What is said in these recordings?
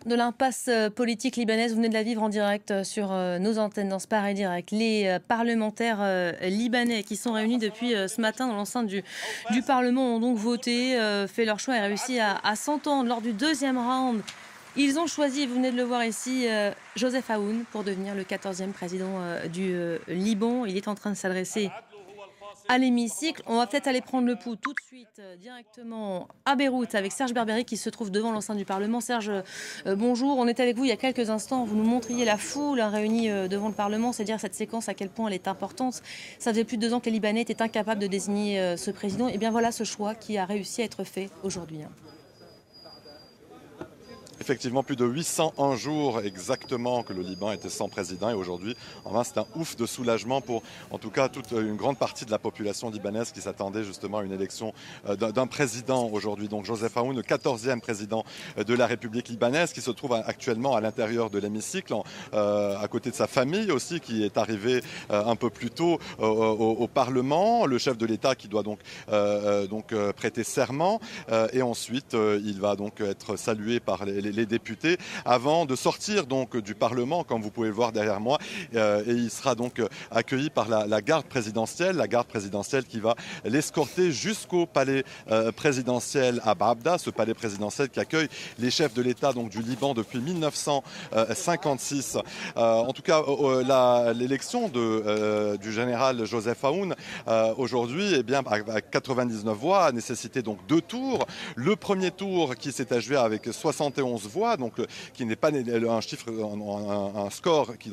De l'impasse politique libanaise, vous venez de la vivre en direct sur nos antennes dans ce Paris Direct. Les parlementaires libanais qui sont réunis depuis ce matin dans l'enceinte du Parlement ont donc voté, fait leur choix et réussi à s'entendre lors du deuxième round. Ils ont choisi, vous venez de le voir ici, Joseph Aoun pour devenir le 14e président du Liban. Il est en train de s'adresser à l'hémicycle. On va peut-être aller prendre le pouls tout de suite directement à Beyrouth avec Serge Berberi qui se trouve devant l'enceinte du Parlement. Serge, bonjour. On était avec vous il y a quelques instants. Vous nous montriez la foule réunie devant le Parlement. C'est dire cette séquence à quel point elle est importante. Ça faisait plus de 2 ans que les Libanais étaient incapables de désigner ce président. Et bien voilà ce choix qui a réussi à être fait aujourd'hui. Effectivement, plus de 801 jours exactement que le Liban était sans président et aujourd'hui, enfin, c'est un ouf de soulagement pour, en tout cas, toute une grande partie de la population libanaise qui s'attendait justement à une élection d'un président aujourd'hui. Donc Joseph Aoun, le 14e président de la République libanaise, qui se trouve actuellement à l'intérieur de l'hémicycle, à côté de sa famille aussi, qui est arrivée un peu plus tôt au Parlement, le chef de l'État qui doit donc prêter serment et ensuite il va donc être salué par les députés avant de sortir donc du Parlement, comme vous pouvez le voir derrière moi, et il sera donc accueilli par la garde présidentielle qui va l'escorter jusqu'au palais présidentiel à Baabda, ce palais présidentiel qui accueille les chefs de l'État donc du Liban depuis 1956. En tout cas, l'élection du général Joseph Aoun aujourd'hui, eh bien, à 99 voix, a nécessité donc 2 tours. Le premier tour qui s'est achevé avec 71 voix, donc qui n'est pas un chiffre, un score qui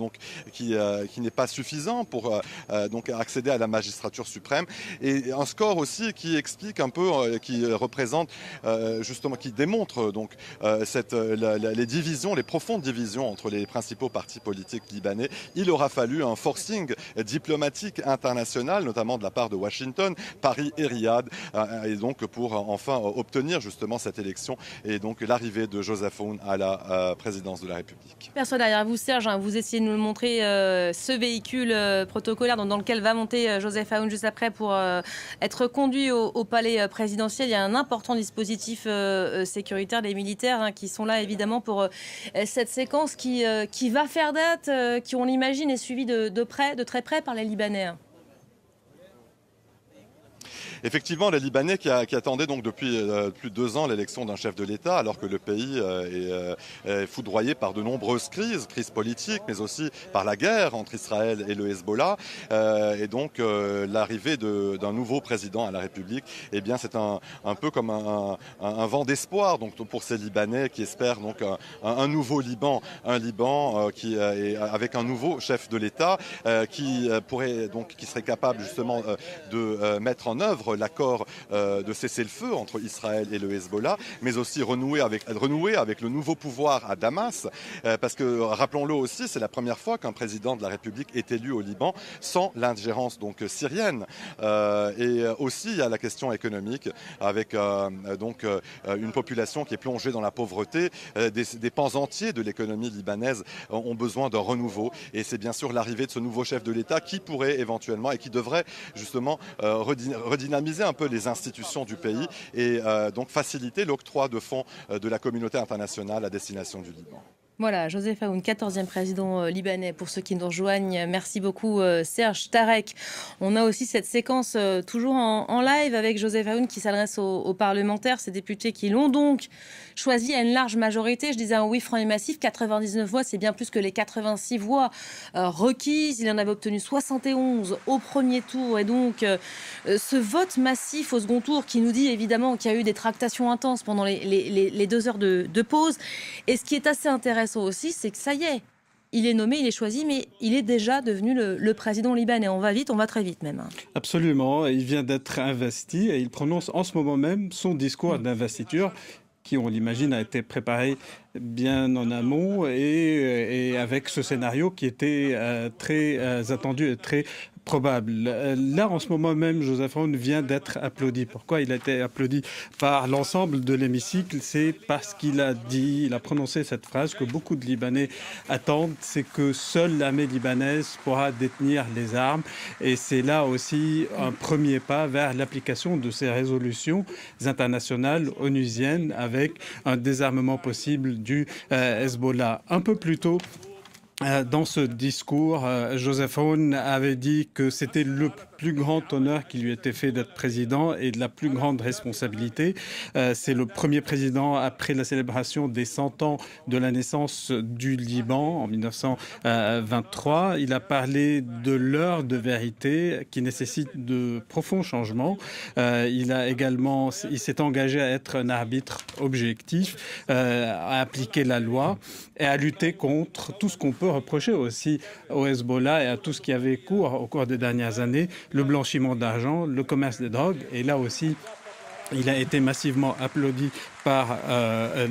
n'est pas suffisant pour donc accéder à la magistrature suprême, et un score aussi qui explique un peu, qui représente justement, qui démontre donc les divisions, les profondes divisions entre les principaux partis politiques libanais. Il aura fallu un forcing diplomatique international, notamment de la part de Washington, Paris et Riyad, et donc pour enfin obtenir justement cette élection et donc l'arrivée de Joseph Aoun à la présidence de la République. Personne derrière vous, Serge, hein, vous essayez de nous montrer ce véhicule protocolaire dans lequel va monter Joseph Aoun juste après pour être conduit au palais présidentiel. Il y a un important dispositif sécuritaire des militaires qui sont là évidemment pour cette séquence qui va faire date, qui on l'imagine est suivie de très près par les Libanais. Effectivement, les Libanais qui attendaient donc depuis plus de 2 ans l'élection d'un chef de l'État, alors que le pays est foudroyé par de nombreuses crises politiques, mais aussi par la guerre entre Israël et le Hezbollah. Et donc l'arrivée d'un nouveau président à la République, eh bien c'est un peu comme un vent d'espoir donc pour ces Libanais qui espèrent donc un nouveau Liban, un Liban qui avec un nouveau chef de l'État qui serait capable justement de mettre en œuvre l'accord de cessez-le-feu entre Israël et le Hezbollah, mais aussi renouer avec le nouveau pouvoir à Damas, parce que, rappelons-le aussi, c'est la première fois qu'un président de la République est élu au Liban sans l'ingérence donc syrienne. Et aussi, il y a la question économique, avec une population qui est plongée dans la pauvreté. Des pans entiers de l'économie libanaise ont besoin d'un renouveau, et c'est bien sûr l'arrivée de ce nouveau chef de l'État qui pourrait éventuellement et qui devrait justement redynamiser un peu les institutions du pays et donc faciliter l'octroi de fonds de la communauté internationale à destination du Liban. Voilà, Joseph Aoun, 14e président libanais, pour ceux qui nous rejoignent. Merci beaucoup Serge Tarek. On a aussi cette séquence toujours en live avec Joseph Aoun qui s'adresse aux parlementaires, ces députés qui l'ont donc choisi à une large majorité. Je disais un oui franc et massif, 99 voix, c'est bien plus que les 86 voix requises. Il en avait obtenu 71 au premier tour et donc ce vote massif au second tour qui nous dit évidemment qu'il y a eu des tractations intenses pendant les 2 heures de pause. Et ce qui est assez intéressant aussi, c'est que ça y est, il est nommé, il est choisi, mais il est déjà devenu le président libanais. On va vite, on va très vite même. Absolument, il vient d'être investi et il prononce en ce moment même son discours d'investiture qui, on l'imagine, a été préparé bien en amont et avec ce scénario qui était très attendu et très probable. Là, en ce moment même, Joseph Aoun vient d'être applaudi. Pourquoi il a été applaudi par l'ensemble de l'hémicycle? C'est parce qu'il a dit, il a prononcé cette phrase que beaucoup de Libanais attendent, c'est que seule l'armée libanaise pourra détenir les armes. Et c'est là aussi un premier pas vers l'application de ces résolutions internationales onusiennes avec un désarmement possible du Hezbollah. Un peu plus tôt, dans ce discours, Joseph Aoun avait dit que c'était le plus grand honneur qui lui était fait d'être président et de la plus grande responsabilité. C'est le premier président après la célébration des 100 ans de la naissance du Liban en 1923. Il a parlé de l'heure de vérité qui nécessite de profonds changements. Il s'est engagé à être un arbitre objectif, à appliquer la loi et à lutter contre tout ce qu'on peut reprocher aussi au Hezbollah et à tout ce qui avait cours au cours des dernières années, le blanchiment d'argent, le commerce des drogues. Et là aussi, il a été massivement applaudi par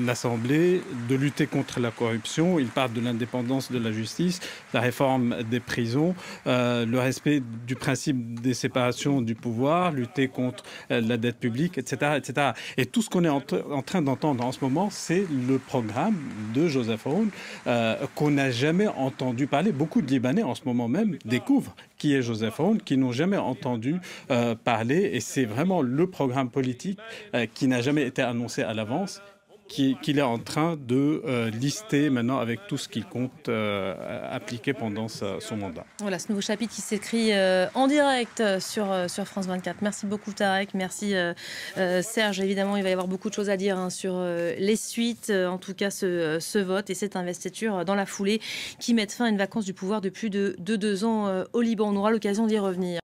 l'Assemblée de lutter contre la corruption. Il parle de l'indépendance de la justice, la réforme des prisons, le respect du principe des séparations du pouvoir, lutter contre la dette publique, etc., etc. Et tout ce qu'on est en train d'entendre en ce moment, c'est le programme de Joseph Aoun qu'on n'a jamais entendu parler. Beaucoup de Libanais en ce moment même découvrent qui est Joseph Aoun, qui n'ont jamais entendu parler. Et c'est vraiment le programme politique qui n'a jamais été annoncé à l'avance, qu'il est en train de lister maintenant avec tout ce qu'il compte appliquer pendant son mandat. Voilà, ce nouveau chapitre qui s'écrit en direct sur France 24. Merci beaucoup Tarek, merci Serge. Évidemment, il va y avoir beaucoup de choses à dire sur les suites, en tout cas ce vote et cette investiture dans la foulée qui met fin à une vacance du pouvoir de plus de 2 ans au Liban. On aura l'occasion d'y revenir.